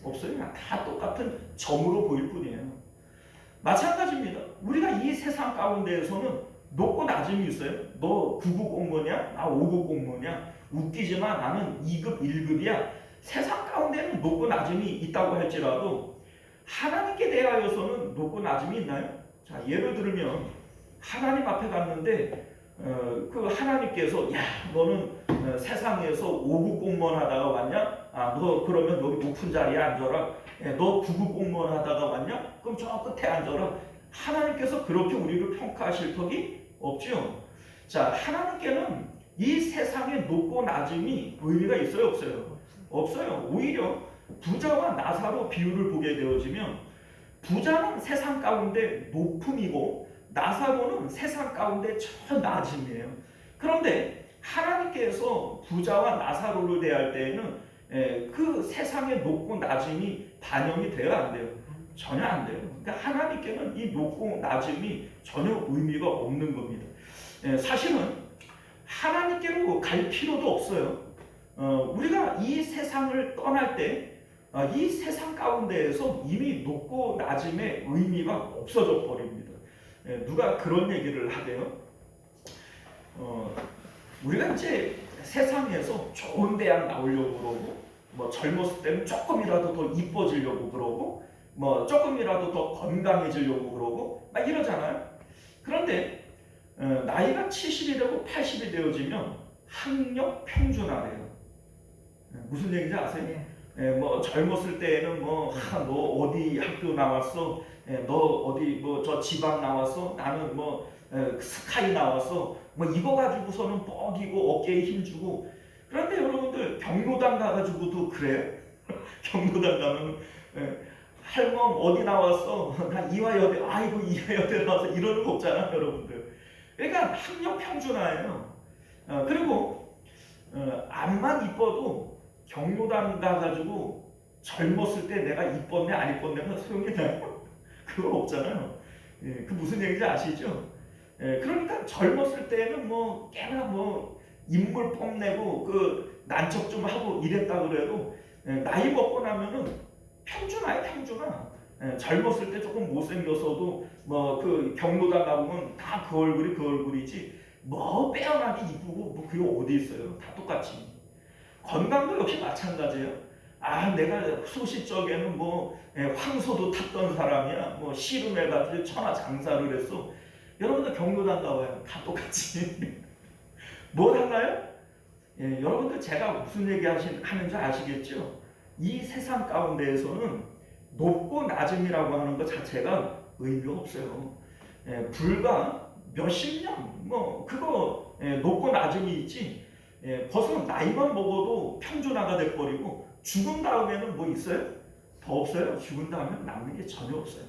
없어요. 다 똑같은 점으로 보일 뿐이에요. 마찬가지입니다. 우리가 이 세상 가운데에서는 높고 낮음이 있어요. 너 9급 공무원이야? 나 5급 공무원이야? 웃기지만 나는 2급 1급이야. 세상 가운데는 높고 낮음이 있다고 할지라도 하나님께 대하여서는 높고 낮음이 있나요? 자, 예를 들면 하나님 앞에 갔는데 그 하나님께서, 야, 너는 세상에서 5급 공무원 하다가 왔냐? 너 그러면 여기 높은 자리에 앉아라. 너 9급 공무원 하다가 왔냐? 그럼 저 끝에 앉아라. 하나님께서 그렇게 우리를 평가하실 턱이 없죠. 자, 하나님께는 이 세상의 높고 낮음이 의미가 있어요, 없어요? 없어요. 오히려 부자와 나사로 비유를 보게 되어지면, 부자는 세상 가운데 높음이고 나사로는 세상 가운데 저 낮음이에요. 그런데 하나님께서 부자와 나사로를 대할 때에는 그 세상의 높고 낮음이 반영이 돼야 안 돼요? 전혀 안 돼요. 그러니까 하나님께는 이 높고 낮음이 전혀 의미가 없는 겁니다. 사실은 하나님께로 갈 필요도 없어요. 우리가 이 세상을 떠날 때 이 세상 가운데에서 이미 높고 낮음의 의미가 없어져 버립니다. 누가 그런 얘기를 하대요. 우리가 이제 세상에서 좋은 대학 나오려고 그러고, 뭐 젊었을 때는 조금이라도 더 이뻐지려고 그러고, 뭐 조금이라도 더 건강해지려고 그러고 막 이러잖아요. 그런데 나이가 70이 되고 80이 되어지면 학력 평준화래요. 무슨 얘기인지 아세요? 뭐 젊었을 때에는 뭐 너 어디 학교 나왔어? 너 어디 뭐 저 지방 나왔어? 나는 뭐 스카이 나왔어? 뭐 이거 가지고서는 뻑이고 어깨에 힘주고. 그런데 여러분들, 경로당 가가지고도 그래요? 경로당 가면 할멈 어디 나왔어? 나 이화여대. 아이고 이화여대 나와서 이러는 거 없잖아요, 여러분들. 그러니까 학력 평준화예요. 그리고 앞만 이뻐도 경로당 가가지고 젊었을 때 내가 이뻤네 안 이뻤네가 소용이 나요? 그거 없잖아요. 그 무슨 얘기인지 아시죠? 그러니까 젊었을 때는 뭐 꽤나 뭐 인물 뽐내고 그 난척 좀 하고 이랬다 그래도 나이 먹고 나면은 평준화야, 평준화. 젊었을 때 조금 못생겼어도 뭐 그 경로당 가보면 다 그 얼굴이 그 얼굴이지 뭐 빼어나게 이쁘고 뭐 그게 어디 있어요? 다 똑같이. 건강도 역시 마찬가지예요. 아, 내가 소시적에는 뭐 황소도 탔던 사람이야. 뭐 씨름해 가지고 천하장사를 했어. 여러분들 경로당 가봐요. 다 똑같이. 뭐 달라요? 여러분들 제가 무슨 얘기 하는지 아시겠죠? 이 세상 가운데에서는 높고 낮음이라고 하는 것 자체가 의미가 없어요. 불과 몇십 년, 뭐 그거 높고 낮음이 있지. 벌써 나이만 먹어도 평준화가 돼버리고 죽은 다음에는 뭐 있어요? 더 없어요. 죽은 다음에는 남는 게 전혀 없어요.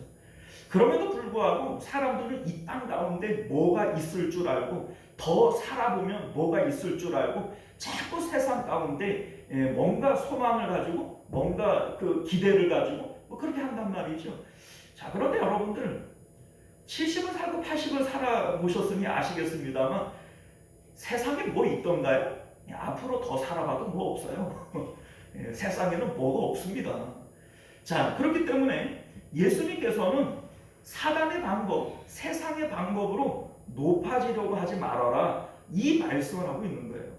그럼에도 불구하고 사람들은 이 땅 가운데 뭐가 있을 줄 알고 더 살아보면 뭐가 있을 줄 알고 자꾸 세상 가운데 뭔가 소망을 가지고 뭔가 그 기대를 가지고 뭐 그렇게 한단 말이죠. 자, 그런데 여러분들 70을 살고 80을 살아보셨으니 아시겠습니다만 세상에 뭐 있던가요? 앞으로 더 살아봐도 뭐 없어요. 세상에는 뭐가 없습니다. 자, 그렇기 때문에 예수님께서는 사단의 방법, 세상의 방법으로 높아지려고 하지 말아라 이 말씀을 하고 있는 거예요.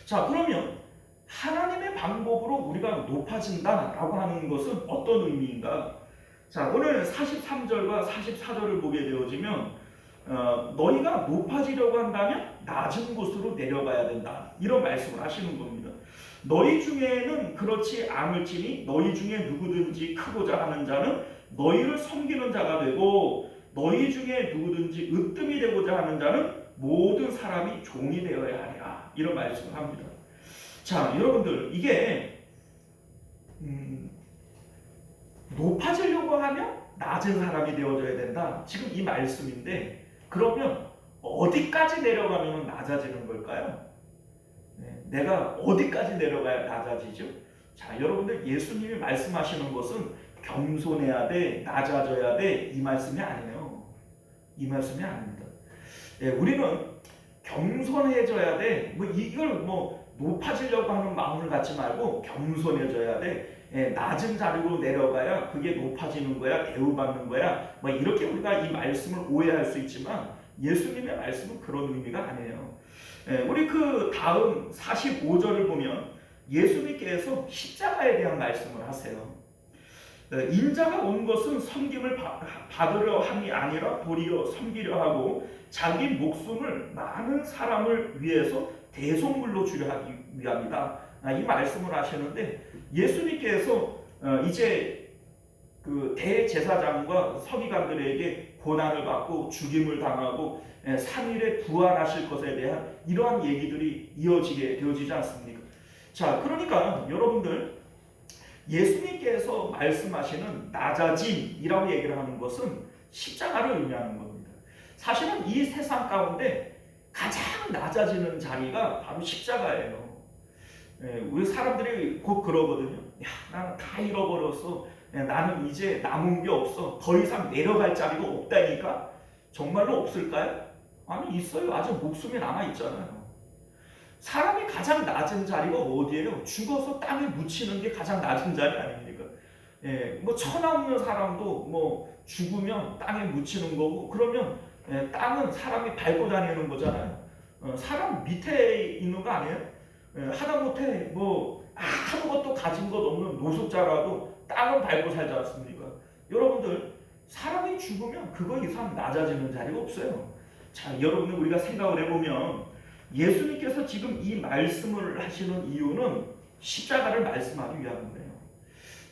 자, 그러면 하나님의 방법으로 우리가 높아진다라고 하는 것은 어떤 의미인가? 자, 오늘 43절과 44절을 보게 되어지면 너희가 높아지려고 한다면 낮은 곳으로 내려가야 된다 이런 말씀을 하시는 겁니다. 너희 중에는 그렇지 않을지니 너희 중에 누구든지 크고자 하는 자는 너희를 섬기는 자가 되고 너희 중에 누구든지 으뜸이 되고자 하는 자는 모든 사람이 종이 되어야 하리라 이런 말씀을 합니다. 자, 여러분들 이게 높아지려고 하면 낮은 사람이 되어져야 된다 지금 이 말씀인데 그러면 어디까지 내려가면 낮아지는 걸까요? 내가 어디까지 내려가야 낮아지죠? 자, 여러분들 예수님이 말씀하시는 것은 겸손해야 돼, 낮아져야 돼 이 말씀이 아니에요. 이 말씀이 아닙니다. 우리는 겸손해져야 돼. 뭐 이걸 뭐 높아지려고 하는 마음을 갖지 말고 겸손해져야 돼. 낮은 자리로 내려가야 그게 높아지는 거야, 대우받는 거야. 뭐 이렇게 우리가 이 말씀을 오해할 수 있지만 예수님의 말씀은 그런 의미가 아니에요. 우리 그 다음 45절을 보면 예수님께서 십자가에 대한 말씀을 하세요. 인자가 온 것은 섬김을 받으려 함이 아니라 도리어 섬기려 하고 자기 목숨을 많은 사람을 위해서 대속물로 주려 하기 위함이다. 이 말씀을 하시는데 예수님께서 이제 그 대제사장과 서기관들에게 고난을 받고 죽임을 당하고 3일에 부활하실 것에 대한 이러한 얘기들이 이어지게 되어지지 않습니까? 자, 그러니까 여러분들 예수님께서 말씀하시는 낮아짐이라고 얘기를 하는 것은 십자가를 의미하는 겁니다. 사실은 이 세상 가운데 가장 낮아지는 자리가 바로 십자가예요. 우리 사람들이 곧 그러거든요. 야, 나는 다 잃어버렸어. 나는 이제 남은 게 없어. 더 이상 내려갈 자리가 없다니까? 정말로 없을까요? 아니, 있어요. 아직 목숨이 남아있잖아요. 사람이 가장 낮은 자리가 어디예요? 죽어서 땅에 묻히는 게 가장 낮은 자리 아닙니까? 뭐 천하 없는 사람도 뭐 죽으면 땅에 묻히는 거고 그러면 땅은 사람이 밟고 다니는 거잖아요. 사람 밑에 있는 거 아니에요? 하다못해 뭐 아무것도 가진 것 없는 노숙자라도 땅은 밟고 살지 않습니까? 여러분들 사람이 죽으면 그거 이상 낮아지는 자리가 없어요. 자, 여러분들 우리가 생각을 해보면 예수님께서 지금 이 말씀을 하시는 이유는 십자가를 말씀하기 위한 거예요.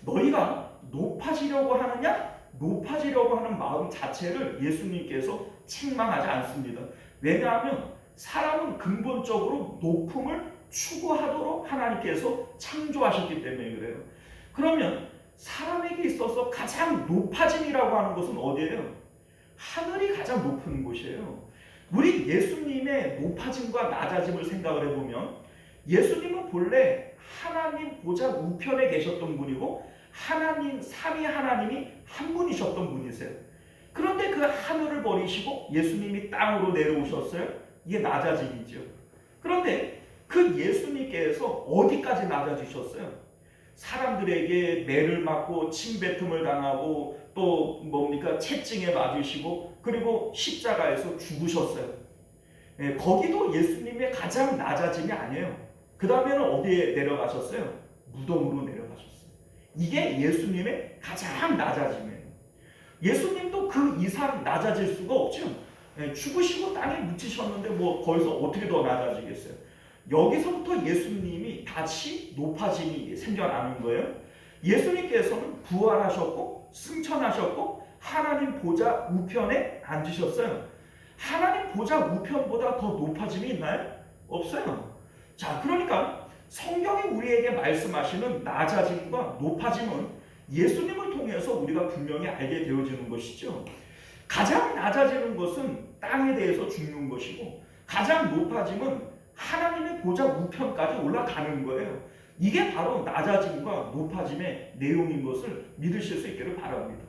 너희가 높아지려고 하느냐? 높아지려고 하는 마음 자체를 예수님께서 책망하지 않습니다. 왜냐하면 사람은 근본적으로 높음을 추구하도록 하나님께서 창조하셨기 때문에 그래요. 그러면 사람에게 있어서 가장 높아짐이라고 하는 것은 어디예요? 하늘이 가장 높은 곳이에요. 우리 예수님의 높아짐과 낮아짐을 생각을 해보면 예수님은 본래 하나님 보좌 우편에 계셨던 분이고 하나님, 삼위 하나님이 한 분이셨던 분이세요. 그런데 그 하늘을 버리시고 예수님이 땅으로 내려오셨어요. 이게 낮아짐이죠. 그런데 그 예수님께서 어디까지 낮아지셨어요? 사람들에게 매를 맞고 침뱉음을 당하고 또 뭡니까 채증에 맞으시고 그리고 십자가에서 죽으셨어요. 거기도 예수님의 가장 낮아짐이 아니에요. 그 다음에는 어디에 내려가셨어요? 무덤으로 내려가셨어요. 이게 예수님의 가장 낮아짐이에요. 예수님도 그 이상 낮아질 수가 없죠. 죽으시고 땅에 묻히셨는데 뭐 거기서 어떻게 더 낮아지겠어요? 여기서부터 예수님이 다시 높아짐이 생겨나는 거예요. 예수님께서는 부활하셨고 승천하셨고 하나님 보좌 우편에 앉으셨어요. 하나님 보좌 우편보다 더 높아짐이 있나요? 없어요. 자, 그러니까 성경이 우리에게 말씀하시는 낮아짐과 높아짐은 예수님을 통해서 우리가 분명히 알게 되어지는 것이죠. 가장 낮아지는 것은 땅에 대해서 죽는 것이고 가장 높아짐은 하나님의 보좌 우편까지 올라가는 거예요. 이게 바로 낮아짐과 높아짐의 내용인 것을 믿으실 수 있기를 바랍니다.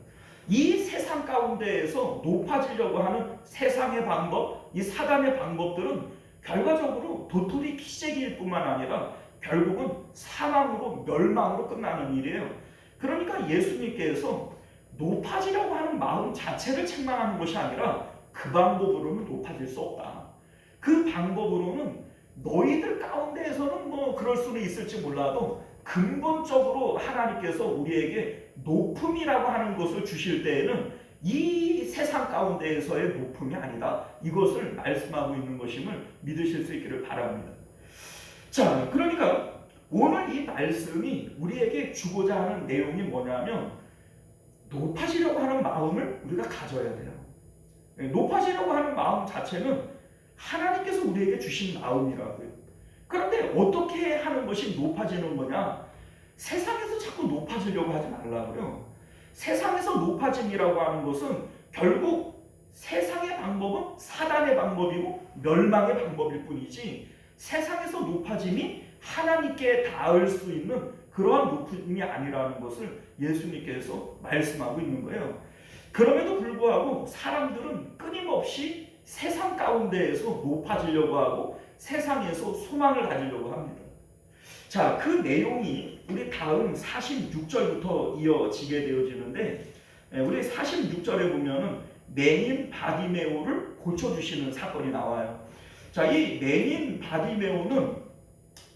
이 세상 가운데에서 높아지려고 하는 세상의 방법, 이 사단의 방법들은 결과적으로 도토리 키재기일 뿐만 아니라 결국은 사망으로 멸망으로 끝나는 일이에요. 그러니까 예수님께서 높아지려고 하는 마음 자체를 책망하는 것이 아니라 그 방법으로는 높아질 수 없다. 그 방법으로는 너희들 가운데에서는 뭐 그럴 수는 있을지 몰라도 근본적으로 하나님께서 우리에게 높음이라고 하는 것을 주실 때에는 이 세상 가운데에서의 높음이 아니다. 이것을 말씀하고 있는 것임을 믿으실 수 있기를 바랍니다. 자, 그러니까 오늘 이 말씀이 우리에게 주고자 하는 내용이 뭐냐면 높아지려고 하는 마음을 우리가 가져야 돼요. 높아지려고 하는 마음 자체는 하나님께서 우리에게 주신 마음이라고요. 그런데 어떻게 하는 것이 높아지는 거냐? 세상에서 자꾸 높아지려고 하지 말라고요. 세상에서 높아짐이라고 하는 것은 결국 세상의 방법은 사단의 방법이고 멸망의 방법일 뿐이지 세상에서 높아짐이 하나님께 닿을 수 있는 그러한 높음이 아니라는 것을 예수님께서 말씀하고 있는 거예요. 그럼에도 불구하고 사람들은 끊임없이 세상 가운데에서 높아지려고 하고 세상에서 소망을 가지려고 합니다. 자, 그 내용이 우리 다음 46절부터 이어지게 되어지는데 우리 46절에 보면은 맹인 바디메오를 고쳐주시는 사건이 나와요. 자, 이 맹인 바디메오는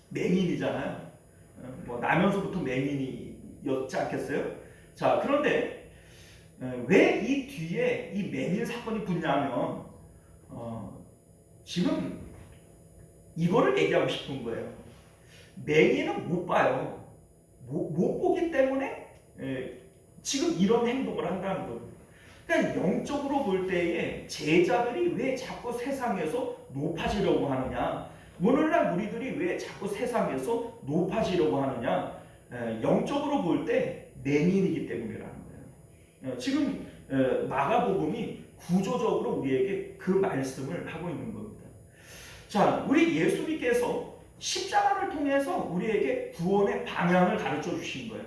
맹인이잖아요. 뭐 나면서부터 맹인이었지 않겠어요? 자, 그런데 왜 이 뒤에 이 맹인 사건이 붙냐면 지금 이거를 얘기하고 싶은 거예요. 맹인은 못 봐요. 못 보기 때문에 지금 이런 행동을 한다는 거예요. 그러니까 영적으로 볼 때에 제자들이 왜 자꾸 세상에서 높아지려고 하느냐, 오늘날 우리들이 왜 자꾸 세상에서 높아지려고 하느냐, 영적으로 볼 때 맹인이기 때문이라는 거예요. 지금 마가복음이 구조적으로 우리에게 그 말씀을 하고 있는 겁니다. 자, 우리 예수님께서 십자가를 통해서 우리에게 구원의 방향을 가르쳐 주신 거예요.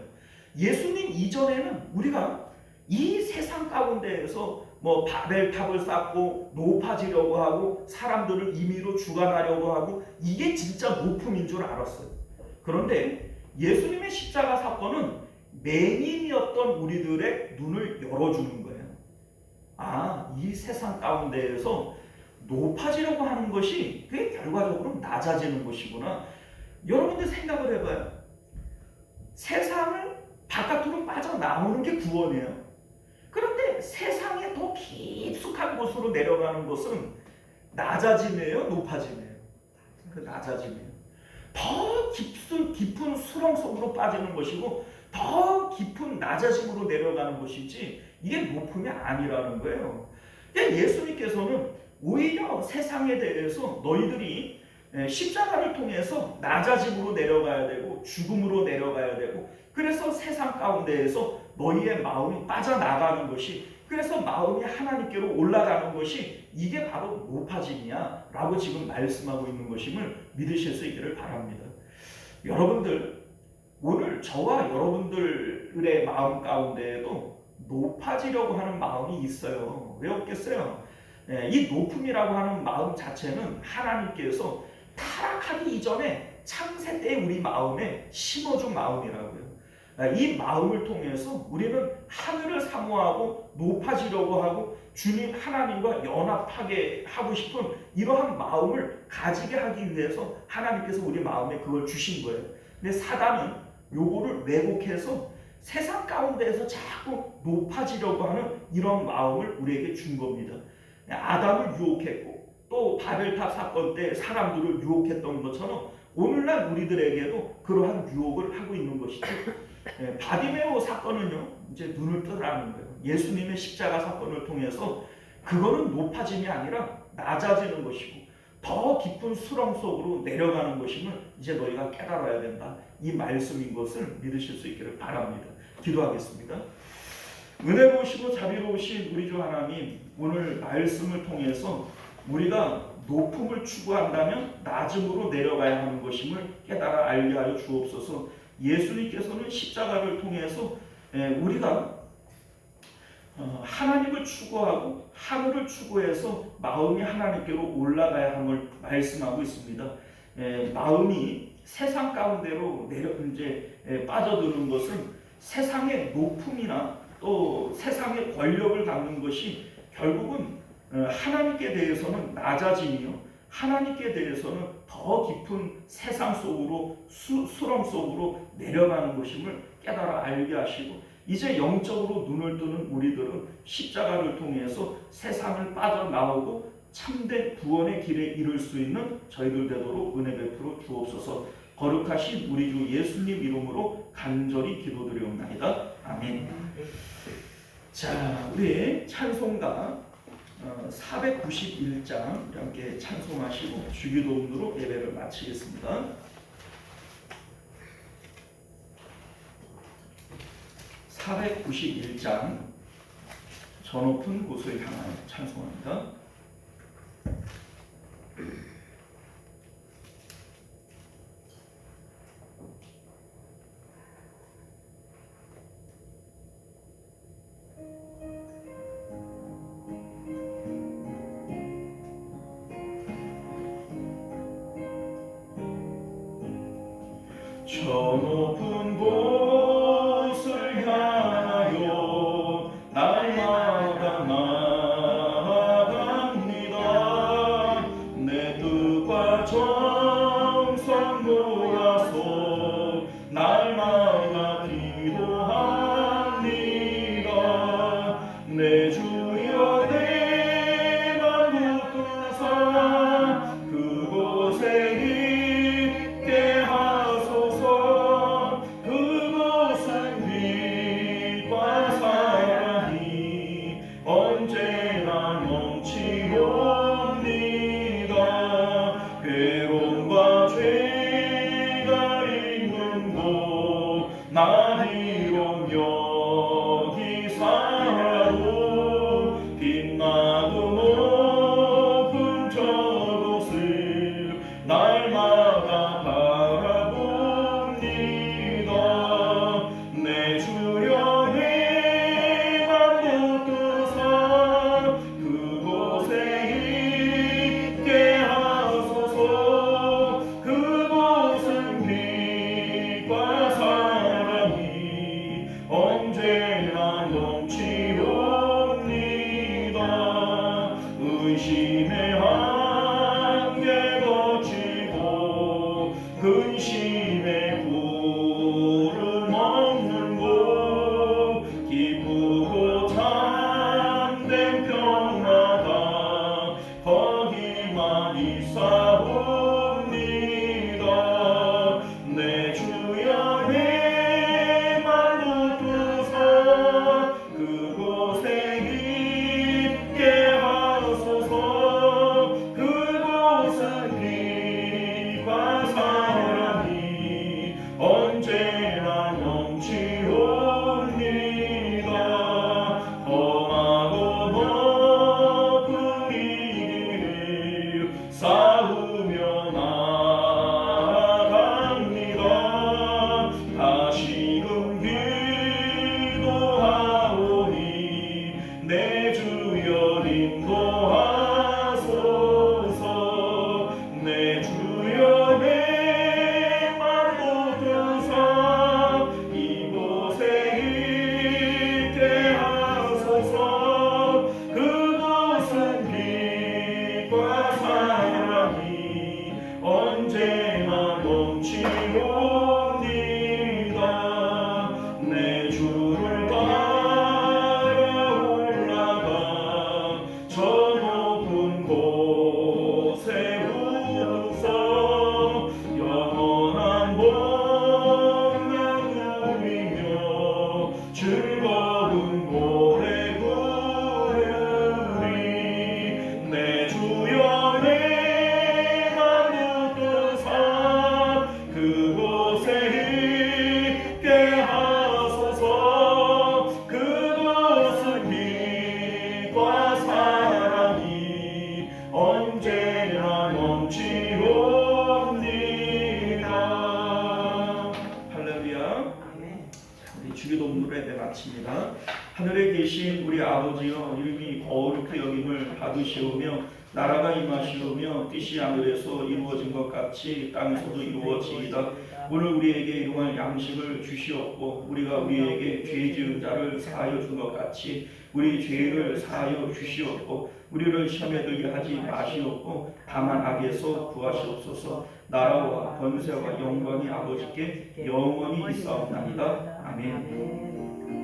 예수님 이전에는 우리가 이 세상 가운데에서 뭐 바벨탑을 쌓고 높아지려고 하고 사람들을 임의로 주관하려고 하고 이게 진짜 높음인 줄 알았어요. 그런데 예수님의 십자가 사건은 맹인이었던 우리들의 눈을 열어주는 거예요. 아, 이 세상 가운데에서 높아지려고 하는 것이 그게 결과적으로 낮아지는 것이구나. 여러분들 생각을 해봐요. 세상을 바깥으로 빠져나오는 게 구원이에요. 그런데 세상에 더 깊숙한 곳으로 내려가는 것은 낮아짐이에요, 높아짐이에요? 그 낮아짐이에요. 더 깊은 수렁 속으로 빠지는 것이고 더 깊은 낮아짐으로 내려가는 것이지 이게 높음이 아니라는 거예요. 예수님께서는 오히려 세상에 대해서 너희들이 십자가를 통해서 낮아짐으로 내려가야 되고 죽음으로 내려가야 되고 그래서 세상 가운데에서 너희의 마음이 빠져나가는 것이 그래서 마음이 하나님께로 올라가는 것이 이게 바로 높아짐이야 라고 지금 말씀하고 있는 것임을 믿으실 수 있기를 바랍니다. 여러분들 오늘 저와 여러분들의 마음 가운데에도 높아지려고 하는 마음이 있어요. 왜 없겠어요? 이 높음이라고 하는 마음 자체는 하나님께서 타락하기 이전에 창세 때 우리 마음에 심어준 마음이라고요. 이 마음을 통해서 우리는 하늘을 사모하고 높아지려고 하고 주님 하나님과 연합하게 하고 싶은 이러한 마음을 가지게 하기 위해서 하나님께서 우리 마음에 그걸 주신 거예요. 근데 사단은 요거를 왜곡해서 세상 가운데에서 자꾸 높아지려고 하는 이런 마음을 우리에게 준 겁니다. 아담을 유혹했고 또 바벨탑 사건 때 사람들을 유혹했던 것처럼 오늘날 우리들에게도 그러한 유혹을 하고 있는 것이죠. 바디메오 사건은요, 이제 눈을 뜨라는 거예요. 예수님의 십자가 사건을 통해서 그거는 높아짐이 아니라 낮아지는 것이고 더 깊은 수렁 속으로 내려가는 것임을 이제 너희가 깨달아야 된다. 이 말씀인 것을 믿으실 수 있기를 바랍니다. 기도하겠습니다. 은혜로우시고 자비로우신 우리 주 하나님, 오늘 말씀을 통해서 우리가 높음을 추구한다면 낮음으로 내려가야 하는 것임을 깨달아 알게 하여 주옵소서. 예수님께서는 십자가를 통해서 우리가 하나님을 추구하고 하늘을 추구해서 마음이 하나님께로 올라가야 함을 말씀하고 있습니다. 마음이 세상 가운데로 빠져드는 것은 세상의 높음이나 또 세상의 권력을 갖는 것이 결국은 하나님께 대해서는 낮아짐이요, 하나님께 대해서는 더 깊은 세상 속으로 수렁 속으로 내려가는 것임을 깨달아 알게 하시고, 이제 영적으로 눈을 뜨는 우리들은 십자가를 통해서 세상을 빠져나오고 참된 구원의 길에 이를 수 있는 저희들 되도록 은혜 베풀어 주옵소서. 거룩하신 우리 주 예수님 이름으로 간절히 기도드리옵나이다. 아멘. 자, 우리 찬송가 491장 함께 찬송하시고 주기도문으로 예배를 마치겠습니다. 491장 저 높은 곳을 향하여 찬송합니다. 저 높은 곳을 향하여 날마다 나아갑니다. 내 뜻과 정성 모아서 날마다 기도합니다. 내 주여 내 맘 붙드사 그곳에 언제나 넘치옵니다. 괴로움과 죄가 있는 곳 나 이름 여기 살아도 빛나고 높은 저곳을 날마다 바라봅니다. 내 주여 언제 즐거운 노래 부르리 내 주여 내가 눕던 삶 그곳에 있게 하소서 그곳은 빛과 사랑이 언제나 넘치옵니다. 할렐루야. 우리 주기도문으로 예배 마칩니다. 하늘에 계신 우리 아버지여 이름이 거룩히 여김을 받으시오며 나라가 임하시오며 뜻이 하늘에서 이루어진 것 같이 땅에서도 이루어지이다. 오늘 우리에게 일용할 양식을 주시옵고 우리가 우리에게 죄 지은 자를 사하여 준 것 같이 우리 죄를 사하여 주시옵고 우리를 시험에 들게 하지 마시옵고 다만 악에서 구하시옵소서. 나라와 권세와 영광이 아버지께 영원히 있사옵나이다. 아멘.